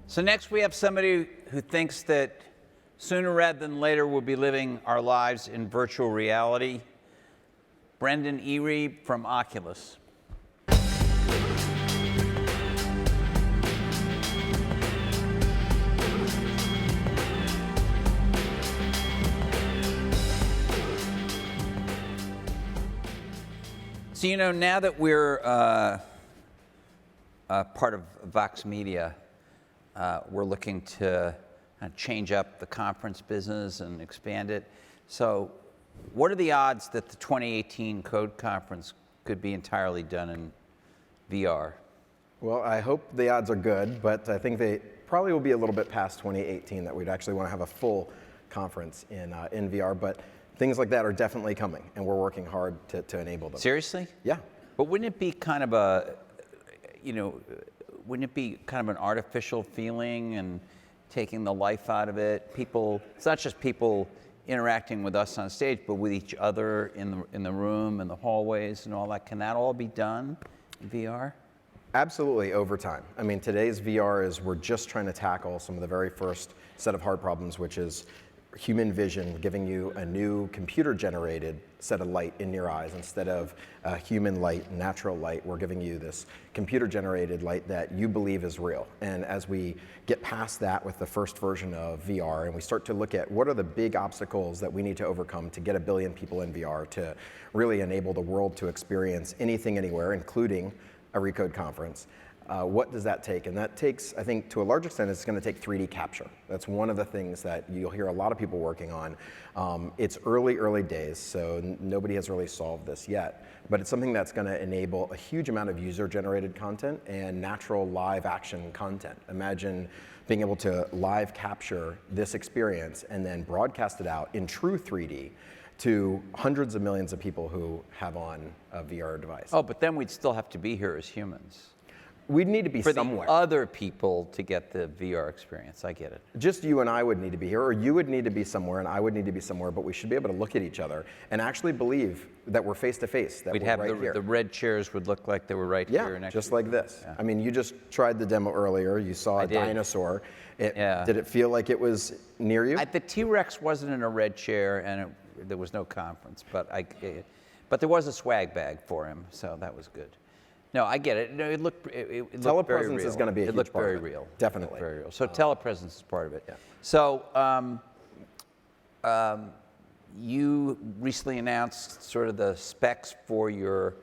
So next we have somebody who thinks that sooner rather than later we'll be living our lives in virtual reality. Brendan Iribe from Oculus. So, you know, now that we're part of Vox Media, we're looking to change up the conference business and expand it. So what are the odds that the 2018 Code Conference could be entirely done in VR? Well, I hope the odds are good, but I think they probably will be a little bit past 2018 that we'd actually want to have a full conference in VR. But things like that are definitely coming, and we're working hard to enable them. Seriously? Yeah. But wouldn't it be kind of a, wouldn't it be kind of an artificial feeling and taking the life out of it? People, it's not just people interacting with us on stage, but with each other in the room and the hallways and all that. Can that all be done in VR? Absolutely, over time. I mean, today's VR is we're just trying to tackle some of the very first set of hard problems, which is human vision, giving you a new computer-generated set of light in your eyes instead of human light, natural light. We're giving you this computer-generated light that you believe is real. And as we get past that with the first version of VR, and we start to look at what are the big obstacles that we need to overcome to get 1 billion people in VR to really enable the world to experience anything, anywhere, including a Recode conference. What does that take? And that takes, I think, to a large extent, it's going to take 3D capture. That's one of the things that you'll hear a lot of people working on. It's early days, so nobody has really solved this yet. But it's something that's going to enable a huge amount of user-generated content and natural live action content. Imagine being able to live capture this experience and then broadcast it out in true 3D to hundreds of millions of people who have on a VR device. Oh, but then we'd still have to be here as humans. We'd need to be somewhere. For the other people to get the VR experience, I get it. Just you and I would need to be here, or you would need to be somewhere, and I would need to be somewhere, but we should be able to look at each other and actually believe that we're face to face, that We'd we're have right here. the red chairs would look like they were right here next just to you. like this. Yeah. I mean, you just tried the demo earlier. You saw a dinosaur. Did it feel like it was near you? The T-Rex wasn't in a red chair, and there was no conference, but there was a swag bag for him, so that was good. No, I get it. No, it looked very real. Telepresence is going to be a huge part of it. It looked very real. Definitely. Very real. So telepresence is part of it. Yeah. So you recently announced sort of the specs for your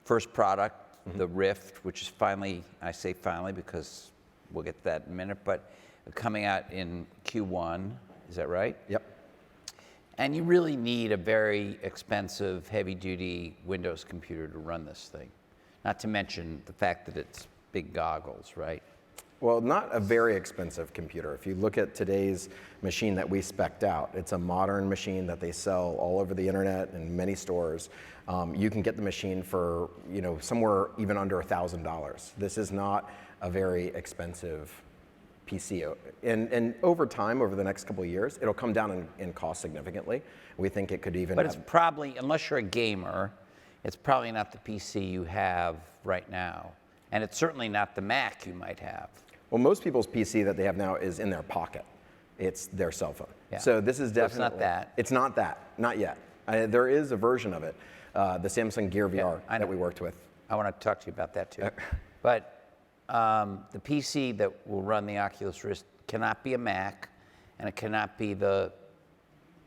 first product, the Rift, which is finally, I say finally because we'll get to that in a minute, but coming out in Q1. Is that right? Yep. And you really need a very expensive, heavy-duty Windows computer to run this thing. Not to mention the fact that it's big goggles, right? Well, not a very expensive computer. If you look at today's machine that we spec'd out, it's a modern machine that they sell all over the internet and many stores. You can get the machine for somewhere even under $1,000. This is not a very expensive PC. And over time, over the next couple of years, it'll come down in cost significantly. We think it could even But it's probably, unless you're a gamer, it's probably not the PC you have right now. And it's certainly not the Mac you might have. Well, most people's PC that they have now is in their pocket. It's their cell phone. Yeah. So this is definitely... So it's not that. It's not that. Not yet. There is a version of it, the Samsung Gear VR that we worked with. I want to talk to you about that too. But the PC that will run the Oculus Rift cannot be a Mac, and it cannot be the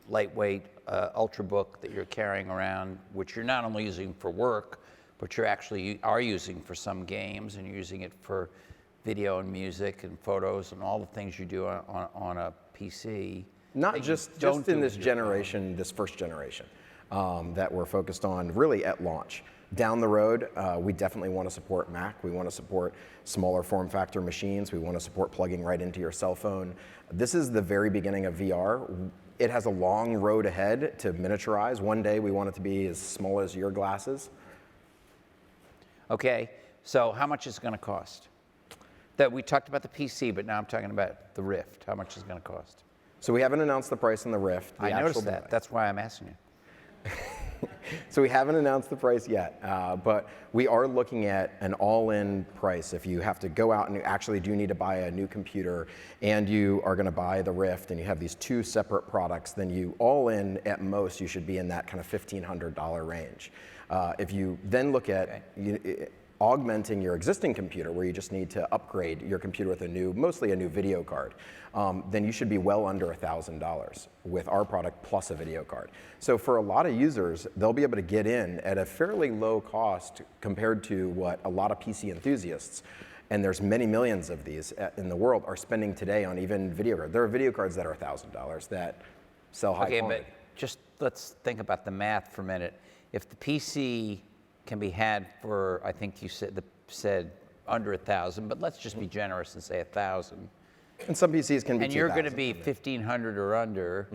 lightweight Ultrabook that you're carrying around, which you're not only using for work, but you actually are using for some games, and you're using it for video and music and photos and all the things you do on a PC. Not just in this generation, this first generation, that we're focused on really at launch. Down the road, we definitely want to support Mac. We want to support smaller form factor machines. We want to support plugging right into your cell phone. This is the very beginning of VR. It has a long road ahead to miniaturize. One day we want it to be as small as your glasses. Okay, so how much is it going to cost? That we talked about the PC, but now I'm talking about the Rift. How much is it going to cost? So we haven't announced the price on the Rift. I noticed that. That's why I'm asking you. So we haven't announced the price yet, but we are looking at an all-in price. If you have to go out and you actually do need to buy a new computer and you are going to buy the Rift and you have these two separate products, then you all in at most you should be in that kind of $1,500 range. If you then look at augmenting your existing computer, where you just need to upgrade your computer with mostly a new video card, then you should be well under $1,000 with our product plus a video card. So for a lot of users, they'll be able to get in at a fairly low cost compared to what a lot of PC enthusiasts, and there's many millions of these in the world, are spending today on even video cards. There are video cards that are $1,000 that sell high quality. Okay, but just let's think about the math for a minute. If the PC can be had for, I think you said under 1,000, but let's just be generous and say 1,000. And some PCs can be. And you're going to be 1,500 or under,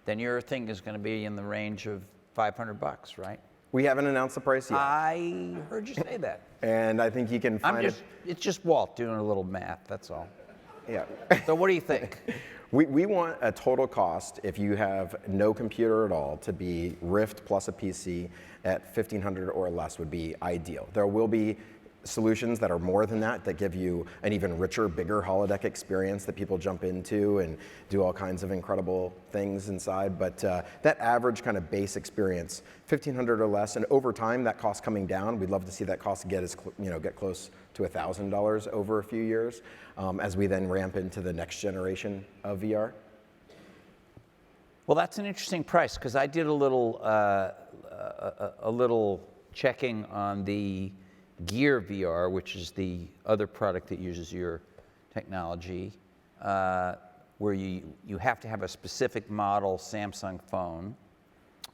then your thing is going to be in the range of $500, right? We haven't announced the price yet. I heard you say that. And I think you can find it. It's just Walt doing a little math, that's all. Yeah. So what do you think? We want a total cost, if you have no computer at all, to be Rift plus a PC at $1,500 or less would be ideal. There will be solutions that are more than that give you an even richer, bigger holodeck experience that people jump into and do all kinds of incredible things inside. But that average kind of base experience, $1,500 or less, and over time that cost coming down. We'd love to see that cost get close to $1,000 over a few years as we then ramp into the next generation of VR. Well, that's an interesting price because I did a little checking on the Gear VR, which is the other product that uses your technology, where you have to have a specific model Samsung phone.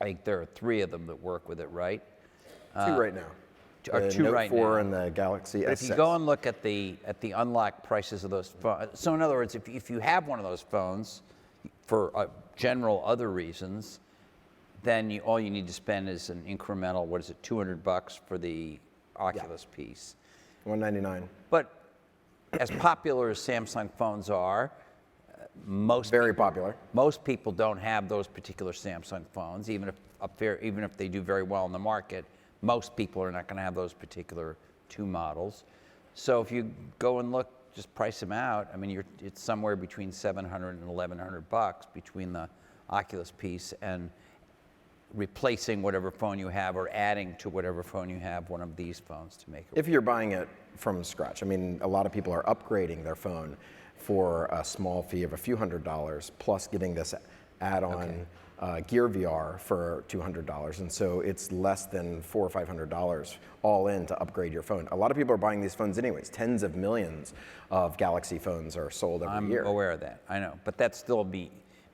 I think there are 3 of them that work with it, right? 2 right now. Or 2 Note right 4 now. and the Galaxy S6. If you go and look at the unlocked prices of those phones, so in other words, if you have one of those phones for general other reasons, then all you need to spend is an incremental, what is it, $200 for the Oculus piece. $199. But as popular as Samsung phones are, Very popular. Most people don't have those particular Samsung phones, even if they do very well in the market. Most people are not going to have those particular 2 models. So if you go and look, just price them out. I mean, it's somewhere between $700 and $1,100 between the Oculus piece and replacing whatever phone you have or adding to whatever phone you have one of these phones to make it. If you're buying it from scratch, I mean, a lot of people are upgrading their phone for a small fee of a few $100s, plus getting this add-on Gear VR for $200, and so it's less than $400 or $500 all in to upgrade your phone. A lot of people are buying these phones anyways. Tens of millions of Galaxy phones are sold every year. I'm aware of that, I know, but that still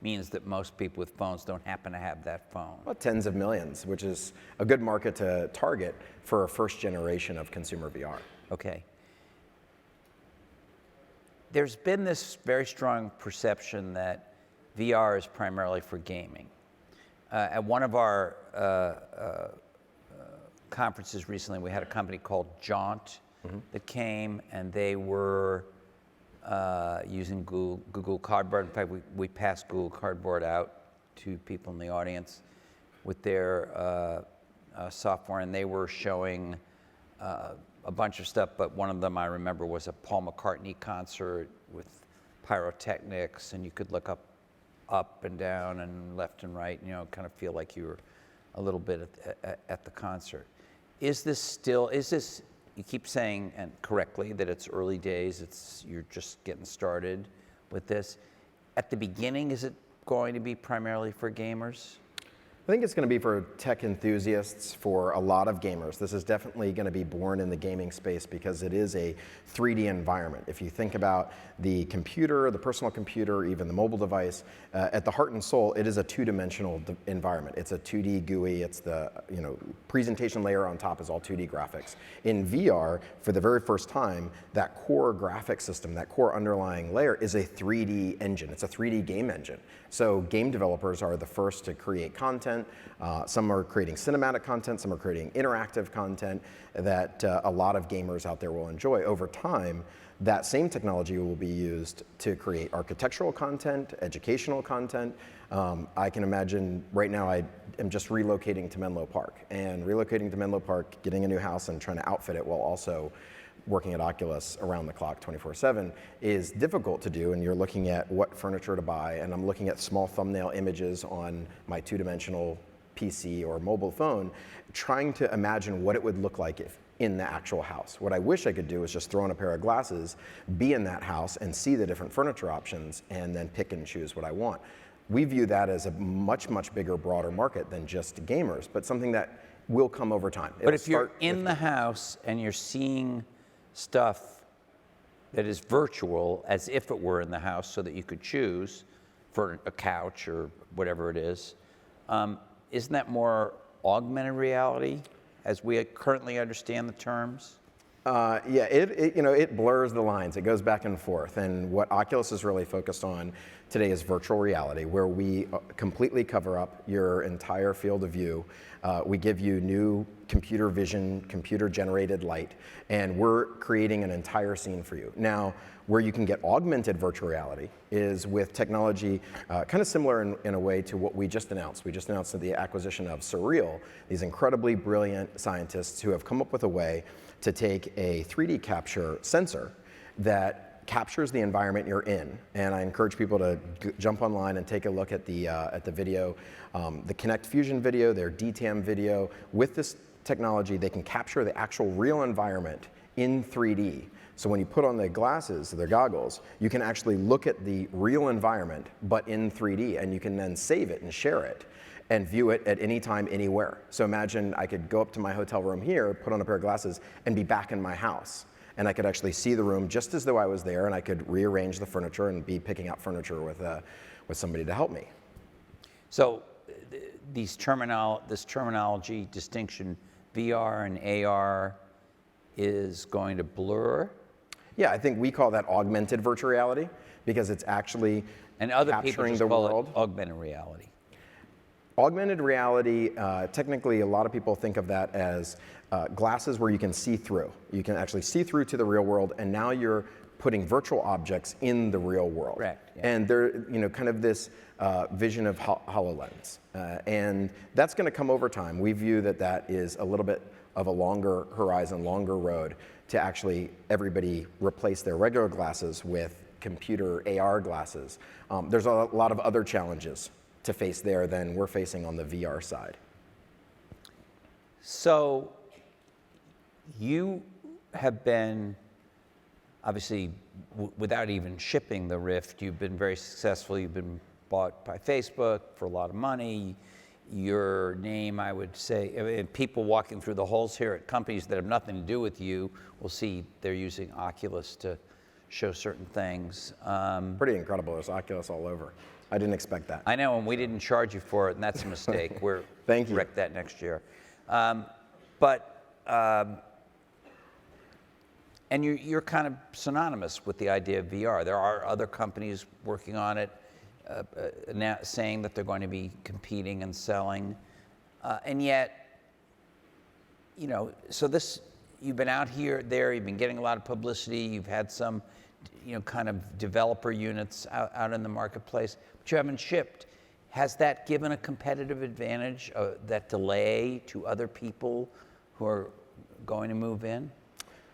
means that most people with phones don't happen to have that phone. Well, tens of millions, which is a good market to target for a first generation of consumer VR. Okay. There's been this very strong perception that VR is primarily for gaming. At one of our conferences recently, we had a company called Jaunt that came, and they were using Google Cardboard. In fact, we passed Google Cardboard out to people in the audience with their software, and they were showing a bunch of stuff, but one of them I remember was a Paul McCartney concert with pyrotechnics, and you could look up and down and left and right, kind of feel like you were a little bit at the concert. Is this, you keep saying, and correctly, that it's early days, you're just getting started with this. At the beginning, is it going to be primarily for gamers? I think it's going to be for tech enthusiasts, for a lot of gamers. This is definitely going to be born in the gaming space because it is a 3D environment. If you think about the computer, the personal computer, even the mobile device, at the heart and soul, it is a 2-dimensional environment. It's a 2D GUI. It's the presentation layer on top is all 2D graphics. In VR, for the very first time, that core graphic system, that core underlying layer is a 3D engine. It's a 3D game engine. So game developers are the first to create content content, some are creating cinematic content, some are creating interactive content that a lot of gamers out there will enjoy. Over time, that same technology will be used to create architectural content, educational content. I can imagine right now I am just relocating to Menlo Park, and relocating to Menlo Park, getting a new house and trying to outfit it while also working at Oculus around the clock 24/7 is difficult to do, and you're looking at what furniture to buy, and I'm looking at small thumbnail images on my two-dimensional PC or mobile phone, trying to imagine what it would look like if in the actual house. What I wish I could do is just throw on a pair of glasses, be in that house, and see the different furniture options, and then pick and choose what I want. We view that as a much, much bigger, broader market than just gamers, but something that will come over time. But if you're in the house and you're seeing stuff that is virtual as if it were in the house so that you could choose for a couch or whatever it is, isn't that more augmented reality as we currently understand the terms? Yeah, it blurs the lines. It goes back and forth. And what Oculus is really focused on today is virtual reality, where we completely cover up your entire field of view. We give you new computer vision, computer-generated light, and we're creating an entire scene for you. Now, where you can get augmented virtual reality is with technology kind of similar in a way to what we just announced. We just announced the acquisition of Surreal, these incredibly brilliant scientists who have come up with a way to take a 3D capture sensor that captures the environment you're in. And I encourage people to jump online and take a look at the video, the Kinect Fusion video, their DTAM video. With this technology, they can capture the actual real environment in 3D. So when you put on the glasses, their goggles, you can actually look at the real environment, but in 3D, and you can then save it and share it and view it at any time, anywhere. So imagine I could go up to my hotel room here, put on a pair of glasses, and be back in my house. And I could actually see the room just as though I was there, and I could rearrange the furniture and be picking out furniture with somebody to help me. So this terminology distinction, VR and AR, is going to blur? Yeah, I think we call that augmented virtual reality because it's actually and other capturing people just the call world. It augmented reality. Augmented reality, technically a lot of people think of that as glasses where you can see through. You can actually see through to the real world, and now you're putting virtual objects in the real world. Correct, yeah. And they're, kind of this vision of HoloLens. And that's going to come over time. We view that is a little bit of a longer horizon, longer road to actually everybody replace their regular glasses with computer AR glasses. There's a lot of other challenges to face there than we're facing on the VR side. So you have been, obviously, without even shipping the Rift, you've been very successful. You've been bought by Facebook for a lot of money. Your name, I would say, people walking through the halls here at companies that have nothing to do with you will see they're using Oculus to show certain things. Pretty incredible. There's Oculus all over. I didn't expect that. I know, and we didn't charge you for it, and that's a mistake. We're Thank you. correct that next year. And you're kind of synonymous with the idea of VR. There are other companies working on it, now saying that they're going to be competing and selling, and yet, so you've been out here, there, you've been getting a lot of publicity, you've had some, kind of developer units out in the marketplace, but you haven't shipped. Has that given a competitive advantage, that delay to other people who are going to move in?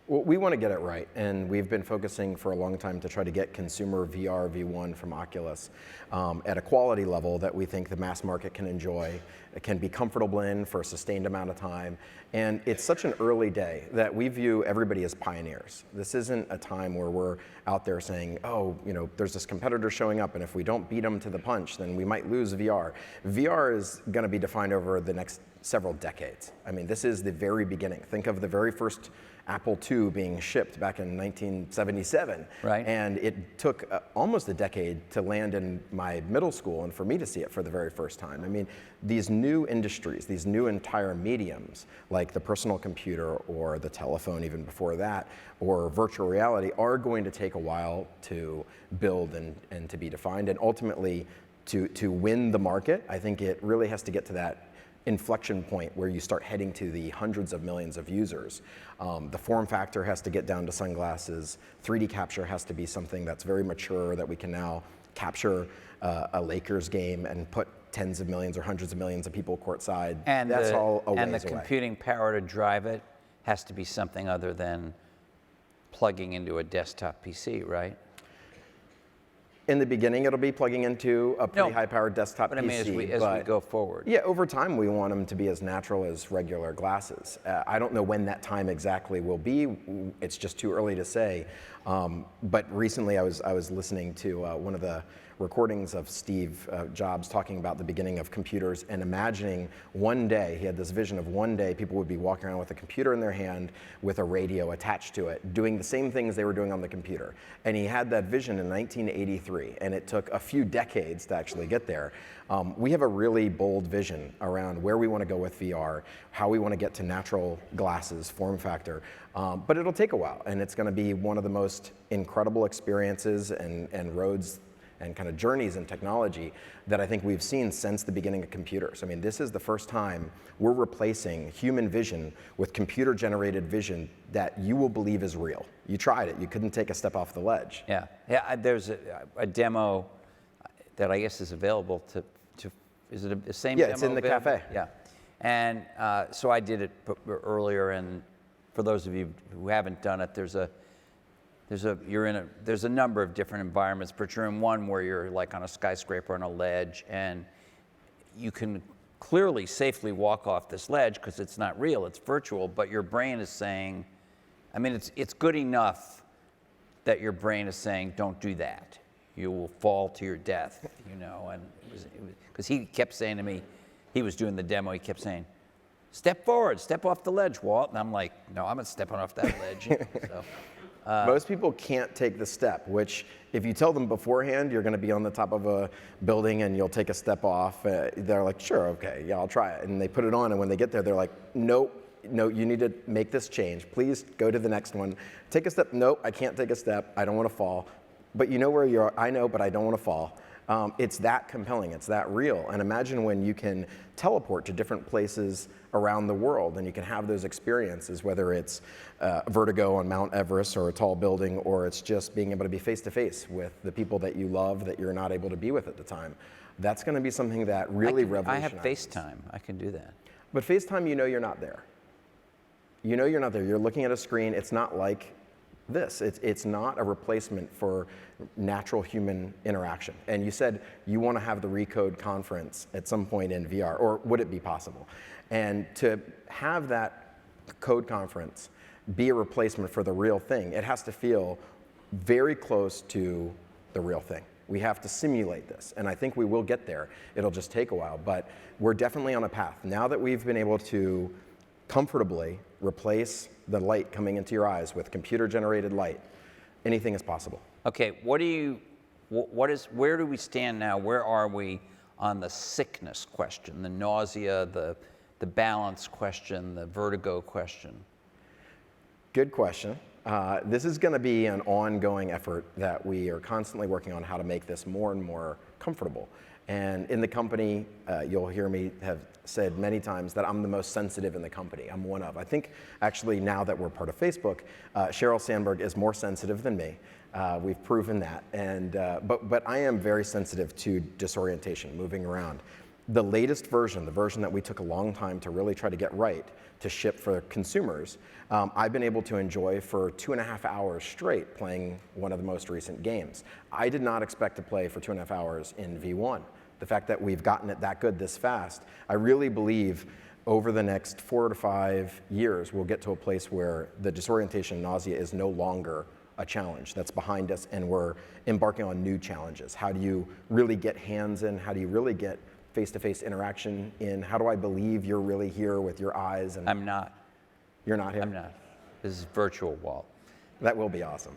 Well, we want to get it right, and we've been focusing for a long time to try to get consumer VR V1 from Oculus at a quality level that we think the mass market can enjoy, it can be comfortable in for a sustained amount of time. And it's such an early day that we view everybody as pioneers. This isn't a time where we're out there saying, oh, there's this competitor showing up, and if we don't beat them to the punch, then we might lose VR. VR is going to be defined over the next several decades. I mean, this is the very beginning. Think of the very first Apple II being shipped back in 1977. Right. And it took almost a decade to land in my middle school and for me to see it for the very first time. I mean, these new industries, these new entire mediums, like the personal computer or the telephone even before that, or virtual reality, are going to take a while to build and to be defined. And ultimately, to win the market, I think it really has to get to that inflection point where you start heading to the hundreds of millions of users. The form factor has to get down to sunglasses. 3D capture has to be something that's very mature, that we can now capture a Lakers game and put tens of millions or hundreds of millions of people courtside. And that's all a ways and the away. computing power to drive it has to be something other than plugging into a desktop PC, right? In the beginning, it'll be plugging into a pretty high-powered desktop but I mean, PC. as we go forward. Yeah, over time, we want them to be as natural as regular glasses. I don't know when that time exactly will be. It's just too early to say. But recently, I was listening to one of the recordings of Steve Jobs talking about the beginning of computers and imagining one day, he had this vision of one day people would be walking around with a computer in their hand with a radio attached to it, doing the same things they were doing on the computer. And he had that vision in 1983, and it took a few decades to actually get there. We have a really bold vision around where we want to go with VR, how we want to get to natural glasses, form factor, but it'll take a while, and it's going to be one of the most incredible experiences and roads and kind of journeys in technology that I think we've seen since the beginning of computers. I mean, this is the first time we're replacing human vision with computer-generated vision that you will believe is real. You tried it, you couldn't take a step off the ledge. Yeah, there's a demo that I guess is available to is it the same demo? Yeah, it's in the available? cafe. Yeah, and so I did it earlier, and for those of you who haven't done it, there's a number of different environments, but you're in one where you're like on a skyscraper on a ledge, and you can clearly safely walk off this ledge because it's not real, it's virtual, but your brain is saying, I mean, it's good enough that your brain is saying, don't do that. You will fall to your death, you know, and because he kept saying to me, he was doing the demo, he kept saying, step forward, step off the ledge, Walt. And I'm like, no, I'm not stepping off that ledge. So, most people can't take the step, which if you tell them beforehand you're going to be on the top of a building and you'll take a step off, they're like, sure, okay, yeah, I'll try it. And they put it on, and when they get there, they're like, nope, no, you need to make this change. Please go to the next one. Take a step. Nope, I can't take a step. I don't want to fall. But you know where you are. I know, but I don't want to fall. It's that compelling. It's that real. And imagine when you can teleport to different places around the world and you can have those experiences, whether it's vertigo on Mount Everest or a tall building, or it's just being able to be face-to-face with the people that you love that you're not able to be with at the time. That's going to be something that really revolutionizes. I have FaceTime. I can do that. But FaceTime, you know you're not there. You know you're not there. You're looking at a screen. It's not like this. It's not a replacement for natural human interaction. And you said you want to have the Recode conference at some point in VR, or would it be possible? And to have that code conference be a replacement for the real thing, it has to feel very close to the real thing. We have to simulate this, and I think we will get there. It'll just take a while, but we're definitely on a path. Now that we've been able to comfortably replace the light coming into your eyes with computer-generated light, anything is possible. Okay, where do we stand now? Where are we on the sickness question, the nausea, the balance question, the vertigo question? Good question. This is going to be an ongoing effort that we are constantly working on how to make this more and more comfortable. And in the company, you'll hear me have said many times that I'm the most sensitive in the company. I'm one of. I think actually now that we're part of Facebook, Sheryl Sandberg is more sensitive than me. We've proven that. And, but I am very sensitive to disorientation, moving around. The latest version, the version that we took a long time to really try to get right, to ship for consumers, I've been able to enjoy for 2.5 hours straight playing one of the most recent games. I did not expect to play for 2.5 hours in V1. The fact that we've gotten it that good this fast, I really believe over the next 4 to 5 years, we'll get to a place where the disorientation and nausea is no longer a challenge. That's behind us, and we're embarking on new challenges. How do you really get hands in? How do you really get face-to-face interaction in? How do I believe you're really here with your eyes? And I'm not. You're not here? I'm not. This is virtual, Walt. That will be awesome.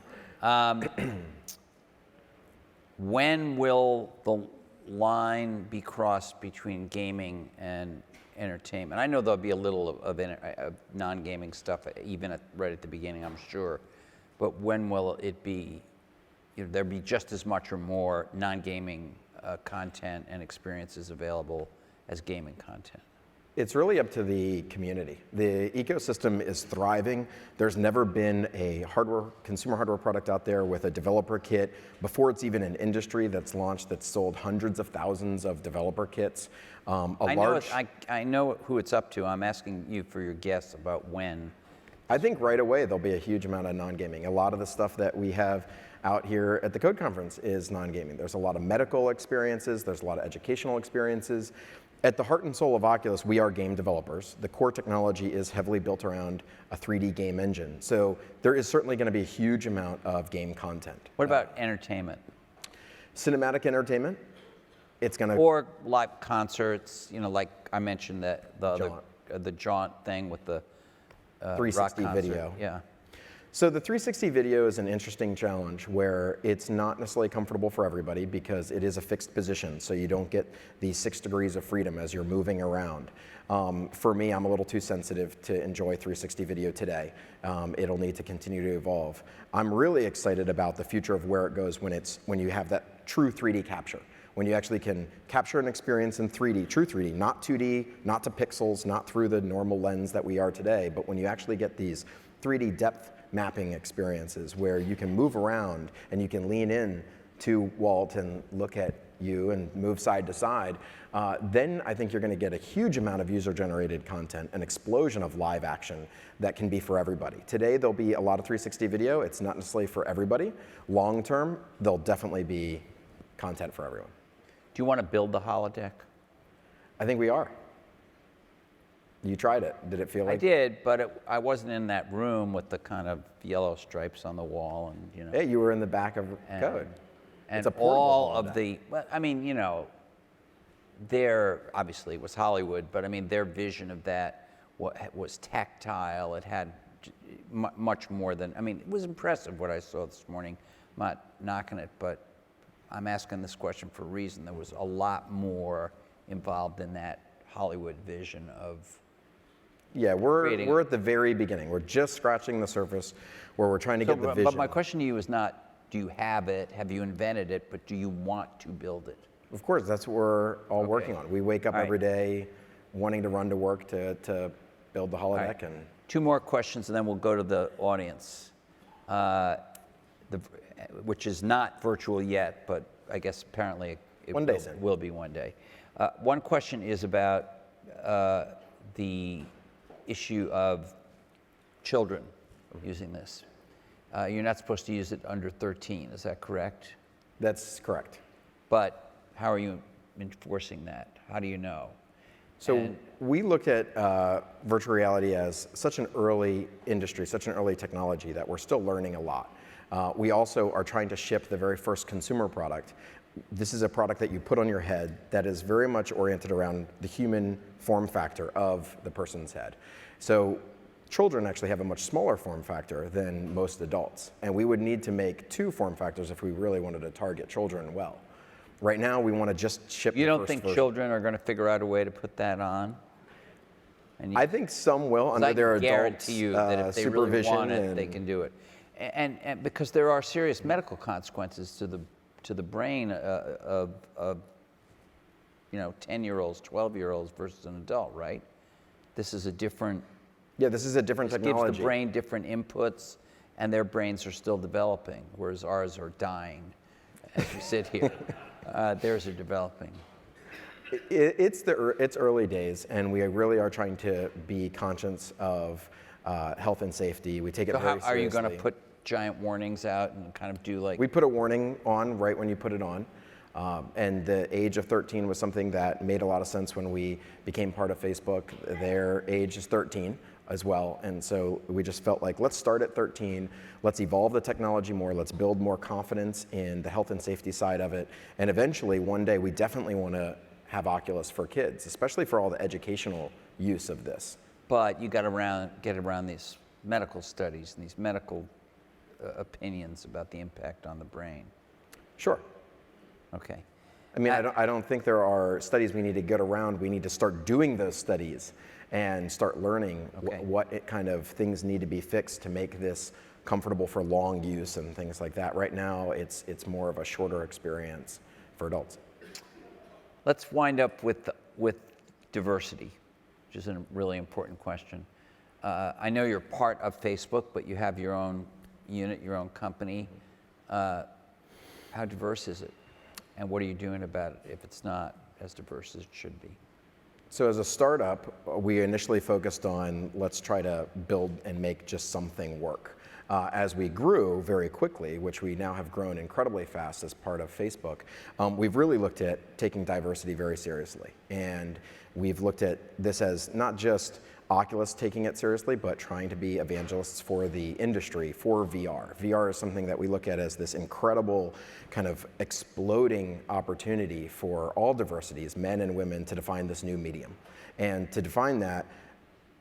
When will the line be crossed between gaming and entertainment? I know there'll be a little of non-gaming stuff, even right at the beginning, I'm sure. But when will it be, there'll be just as much or more non-gaming content and experiences available as gaming content? It's really up to the community. The ecosystem is thriving. There's never been a consumer hardware product out there with a developer kit before it's even an industry that's launched that's sold hundreds of thousands of developer kits. I know who it's up to. I'm asking you for your guess about when. I think right away there'll be a huge amount of non-gaming. A lot of the stuff that we have out here at the Code Conference is non-gaming. There's a lot of medical experiences. There's a lot of educational experiences. At the heart and soul of Oculus, we are game developers. The core technology is heavily built around a 3D game engine. So there is certainly going to be a huge amount of game content. What about entertainment? Cinematic entertainment, it's going to... Or live concerts, like I mentioned the Jaunt thing with the 360 rock video. Concert. Yeah. So the 360 video is an interesting challenge where it's not necessarily comfortable for everybody because it is a fixed position, so you don't get the 6 degrees of freedom as you're moving around. For me, I'm a little too sensitive to enjoy 360 video today. It'll need to continue to evolve. I'm really excited about the future of where it goes when you have that true 3D capture. When you actually can capture an experience in 3D, true 3D, not 2D, not to pixels, not through the normal lens that we are today, but when you actually get these 3D depth mapping experiences where you can move around and you can lean in to Walt and look at you and move side to side, then I think you're going to get a huge amount of user-generated content, an explosion of live action that can be for everybody. Today, there'll be a lot of 360 video. It's not necessarily for everybody. Long term, there'll definitely be content for everyone. Do you want to build the holodeck? I think we are. You tried it. Did it feel like? I did, but I wasn't in that room with the kind of yellow stripes on the wall, and Hey, you were in the back of Code. And it's a portable all of holodeck. the. Well, I mean, their obviously it was Hollywood, but I mean their vision of that was tactile. It had much more than. I mean, it was impressive what I saw this morning. I'm not knocking it, but I'm asking this question for a reason. There was a lot more involved in that Hollywood vision of. Yeah, we're at the very beginning. We're just scratching the surface where we're trying to get the vision. But my question to you is not, do you have it, have you invented it, but do you want to build it? Of course, that's what we're all working on. We wake up All every right. day wanting to run to work to build the holodeck. Right. And 2 more questions, and then we'll go to the audience, which is not virtual yet, but I guess apparently it will be one day. One question is about the issue of children using this. You're not supposed to use it under 13, is that correct? That's correct. But how are you enforcing that? How do you know? So we looked at virtual reality as such an early industry, such an early technology that we're still learning a lot. We also are trying to ship the very first consumer product. This is a product that you put on your head that is very much oriented around the human form factor of the person's head. So children actually have a much smaller form factor than most adults. And we would need to make 2 form factors if we really wanted to target children well. Right now, we want to just ship You the don't first think version. children are going to figure out a way to put that on? And I think some will under their adult guarantee you that if they really supervision. want it, they can do it. And because there are serious medical consequences to the brain of 10-year-olds, 12-year-olds versus an adult, right? This is a different. Yeah, this is a different technology. Gives the brain different inputs, and their brains are still developing, whereas ours are dying as we sit here. Theirs are developing. It's early days, and we really are trying to be conscious of health and safety. We take it very seriously. Are you going to put giant warnings out and kind of do like? We put a warning on right when you put it on. And the age of 13 was something that made a lot of sense when we became part of Facebook. Their age is 13 as well. And so we just felt like, let's start at 13. Let's evolve the technology more. Let's build more confidence in the health and safety side of it. And eventually, one day, we definitely want to have Oculus for kids, especially for all the educational use of this. But you got to get around these medical studies and these medical opinions about the impact on the brain. Sure. Okay. I mean, I don't think there are studies we need to get around. We need to start doing those studies and start learning what kind of things need to be fixed to make this comfortable for long use and things like that. Right now, it's more of a shorter experience for adults. Let's wind up with diversity, which is a really important question. I know you're part of Facebook, but you have your own unit, your own company. How diverse is it? And what are you doing about it if it's not as diverse as it should be? So as a startup, we initially focused on let's try to build and make just something work. As we grew very quickly, which we now have grown incredibly fast as part of Facebook, we've really looked at taking diversity very seriously. And we've looked at this as not just Oculus taking it seriously, but trying to be evangelists for the industry, for VR. VR is something that we look at as this incredible kind of exploding opportunity for all diversities, men and women, to define this new medium. And to define that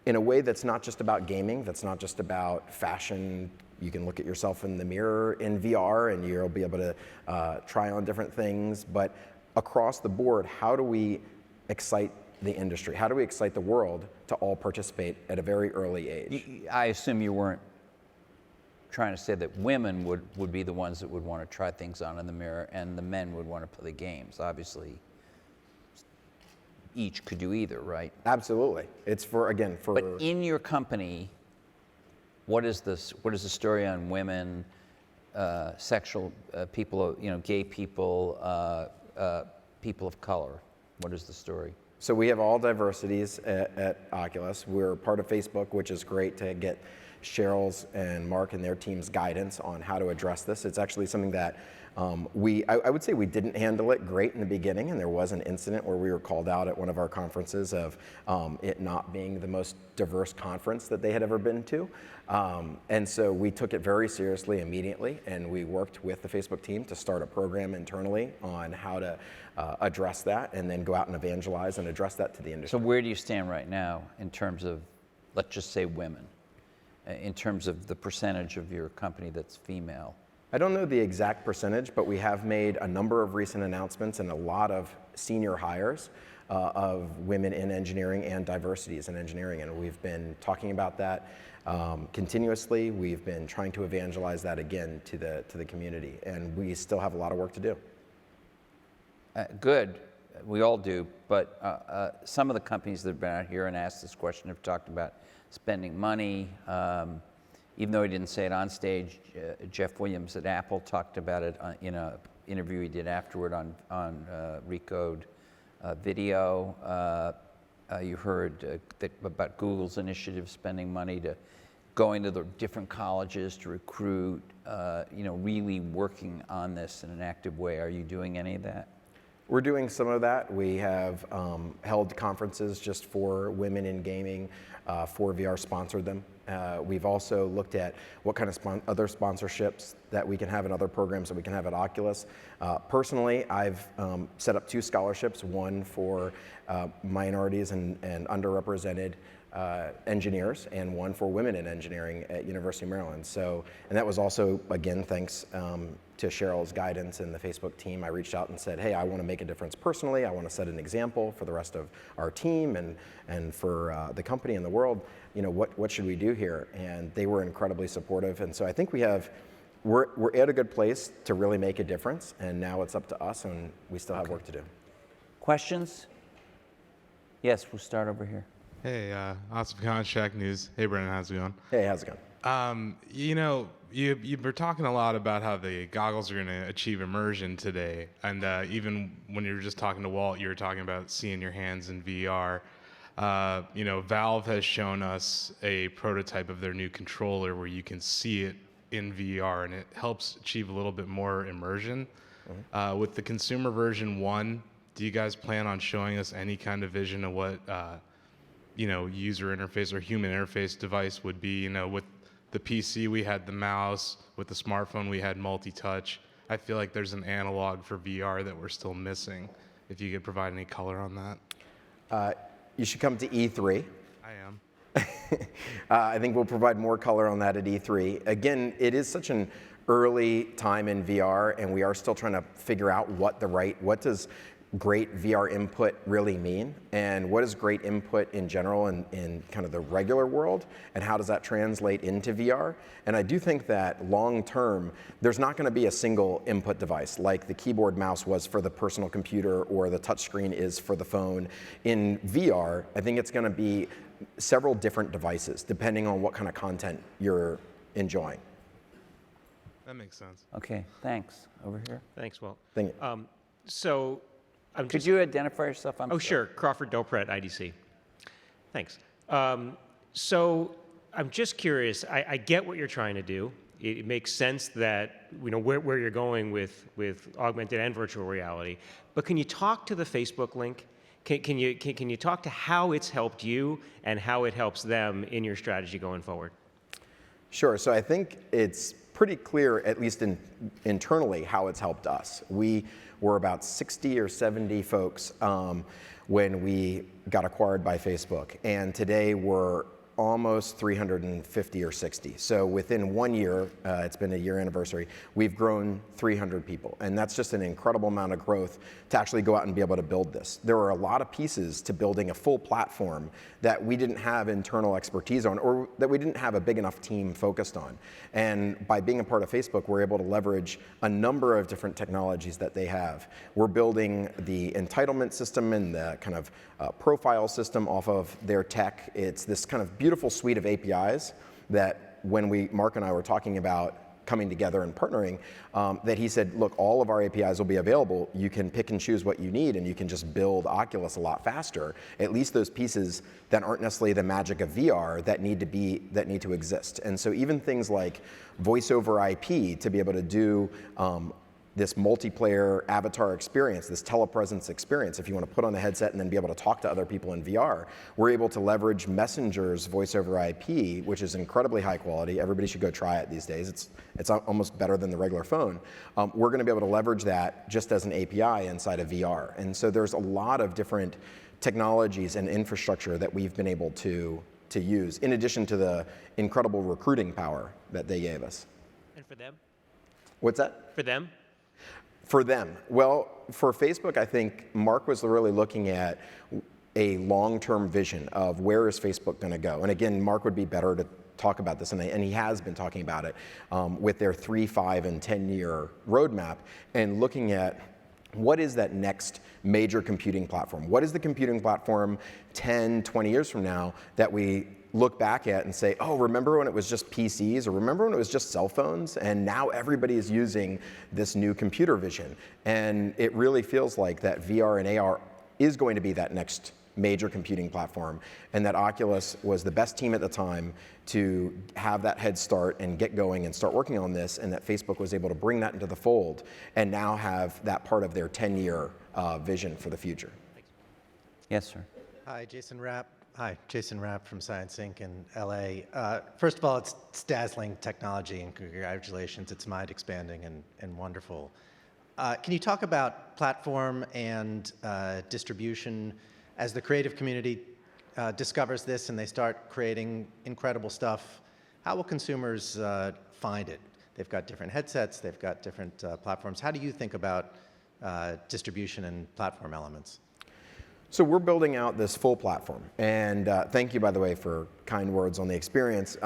in a way that's not just about gaming, that's not just about fashion. You can look at yourself in the mirror in VR and you'll be able to try on different things. But across the board, how do we excite the industry? How do we excite the world to all participate at a very early age? I assume you weren't trying to say that women would be the ones that would want to try things on in the mirror and the men would want to play the games. Obviously, each could do either, right? Absolutely. It's for. But in your company, what is the story on women, sexual people, gay people, people of color? What is the story? So we have all diversities at Oculus. We're part of Facebook, which is great to get Cheryl's and Mark and their team's guidance on how to address this. It's actually something that I would say we didn't handle it great in the beginning, and there was an incident where we were called out at one of our conferences of it not being the most diverse conference that they had ever been to. And so we took it very seriously immediately, and we worked with the Facebook team to start a program internally on how to address that and then go out and evangelize and address that to the industry. So where do you stand right now in terms of, let's just say women, in terms of the percentage of your company that's female? I don't know the exact percentage, but we have made a number of recent announcements and a lot of senior hires of women in engineering and diversities in engineering, and we've been talking about that continuously. We've been trying to evangelize that again to the community, and we still have a lot of work to do. Good, we all do, but some of the companies that have been out here and asked this question have talked about spending money. Even though he didn't say it on stage, Jeff Williams at Apple talked about it in an interview he did afterward on Recode Video. You heard about Google's initiative spending money to going to the different colleges to recruit, really working on this in an active way. Are you doing any of that? We're doing some of that. We have held conferences just for women in gaming. 4VR sponsored them. We've also looked at what kind of other sponsorships that we can have in other programs that we can have at Oculus. Personally, I've set up 2 scholarships, one for minorities and underrepresented engineers, and one for women in engineering at University of Maryland. So, and that was also, again, thanks to Cheryl's guidance and the Facebook team. I reached out and said, hey, I want to make a difference personally. I want to set an example for the rest of our team and for the company and the world. What should we do here? And they were incredibly supportive. And so I think we're at a good place to really make a difference. And now it's up to us, and we still have work to do. Questions? Yes, we'll start over here. Hey, Asif Khan, Shack News. Hey, Brennan, how's it going? Hey, how's it going? You were talking a lot about how the goggles are going to achieve immersion today, and even when you were just talking to Walt, you were talking about seeing your hands in VR. Valve has shown us a prototype of their new controller where you can see it in VR, and it helps achieve a little bit more immersion. Mm-hmm. With the consumer version 1, do you guys plan on showing us any kind of vision of what user interface or human interface device would be? With the PC, we had the mouse. With the smartphone, we had multi-touch. I feel like there's an analog for VR that we're still missing. If you could provide any color on that. You should come to E3. I am. I think we'll provide more color on that at E3. Again, it is such an early time in VR, and we are still trying to figure out what does great VR input really mean, and what is great input in general in kind of the regular world, and how does that translate into VR? And I do think that long term, there's not going to be a single input device like the keyboard mouse was for the personal computer or the touchscreen is for the phone. In VR, I think it's going to be several different devices depending on what kind of content you're enjoying. That makes sense. Okay, thanks. Over here. Thanks, Walt. Thank you. So I'm Could just, you identify yourself? I'm oh, sorry. sure, Crawford Dopret, IDC. Thanks. So I'm just curious, I get what you're trying to do. It makes sense that, you know, where you're going with augmented and virtual reality. But can you talk to the Facebook link? Can you talk to how it's helped you and how it helps them in your strategy going forward? Sure. So I think it's pretty clear, at least internally, how it's helped us. We were about 60 or 70 folks when we got acquired by Facebook, and today we're almost 350 or 60. So within 1 year, it's been a year anniversary, we've grown 300 people. And that's just an incredible amount of growth to actually go out and be able to build this. There are a lot of pieces to building a full platform that we didn't have internal expertise on, or that we didn't have a big enough team focused on. And by being a part of Facebook, we're able to leverage a number of different technologies that they have. We're building the entitlement system and the kind of profile system off of their tech. It's this kind of beautiful suite of APIs that when Mark and I were talking about coming together and partnering, that he said, look, all of our APIs will be available. You can pick and choose what you need, and you can just build Oculus a lot faster. At least those pieces that aren't necessarily the magic of VR that need to exist. And so even things like voice over IP to be able to do this multiplayer avatar experience, this telepresence experience, if you want to put on the headset and then be able to talk to other people in VR, we're able to leverage Messenger's voice over IP, which is incredibly high quality. Everybody should go try it these days. It's almost better than the regular phone. We're going to be able to leverage that just as an API inside of VR. And so there's a lot of different technologies and infrastructure that we've been able to use, in addition to the incredible recruiting power that they gave us. And for them? What's that? For them? For them, well, for Facebook, I think Mark was really looking at a long-term vision of where is Facebook going to go. And again, Mark would be better to talk about this, and he has been talking about it with their 3, 5, and 10-year roadmap, and looking at what is that next major computing platform? What is the computing platform 10, 20 years from now that we look back at and say, oh, remember when it was just PCs, or remember when it was just cell phones, and now everybody is using this new computer vision. And it really feels like that VR and AR is going to be that next major computing platform, and that Oculus was the best team at the time to have that head start and get going and start working on this, and that Facebook was able to bring that into the fold and now have that part of their 10-year vision for the future. Yes, sir. Hi, Jason Rapp. Hi, Jason Rapp from Science Inc. in LA. First of all, it's dazzling technology, and congratulations. It's mind-expanding and wonderful. Can you talk about platform and distribution as the creative community discovers this and they start creating incredible stuff? How will consumers find it? They've got different headsets, they've got different platforms. How do you think about distribution and platform elements? So we're building out this full platform, and thank you, by the way, for kind words on the experience.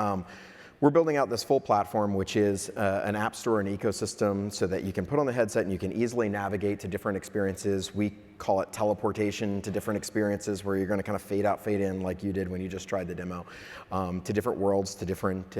We're building out this full platform, which is an app store and ecosystem so that you can put on the headset and you can easily navigate to different experiences. We call it teleportation to different experiences, where you're going to kind of fade out, fade in like you did when you just tried the demo, to different worlds, to different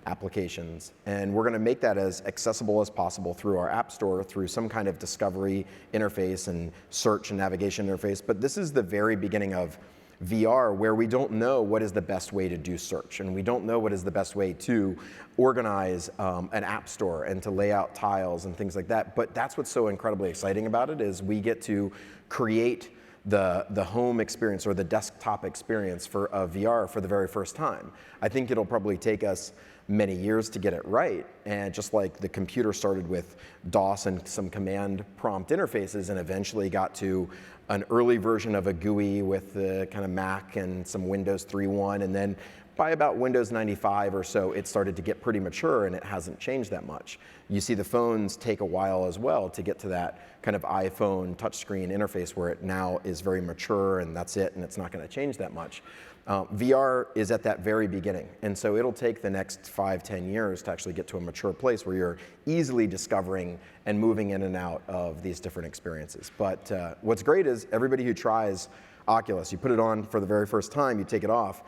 applications. And we're going to make that as accessible as possible through our app store, through some kind of discovery interface and search and navigation interface. But this is the very beginning of VR, where we don't know what is the best way to do search, and we don't know what is the best way to organize an app store and to lay out tiles and things like that. But that's what's so incredibly exciting about it, is we get to create the home experience or the desktop experience for VR for the very first time. I think it'll probably take us many years to get it right, and just like the computer started with DOS and some command prompt interfaces and eventually got to an early version of a GUI with the kind of Mac and some Windows 3.1, and then By about Windows 95 or so, it started to get pretty mature, and it hasn't changed that much. You see the phones take a while as well to get to that kind of iPhone touchscreen interface where it now is very mature, and that's it, and it's not going to change that much. VR is at that very beginning, and so it'll take the next 5-10 years to actually get to a mature place where you're easily discovering and moving in and out of these different experiences. But what's great is everybody who tries Oculus, you put it on for the very first time, you take it off,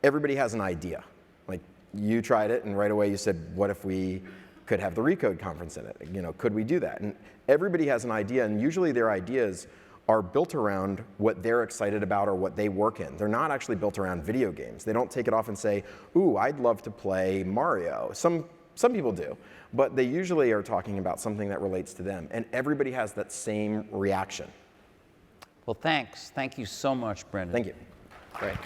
everybody has an idea. Like, you tried it, and right away you said, what if we could have the Recode conference in it? You know, could we do that? And everybody has an idea, and usually their ideas are built around what they're excited about or what they work in. They're not actually built around video games. They don't take it off and say, ooh, I'd love to play Mario. Some people do, but they usually are talking about something that relates to them, and everybody has that same reaction. Well, thanks. Thank you so much, Brendan. Thank you. Great.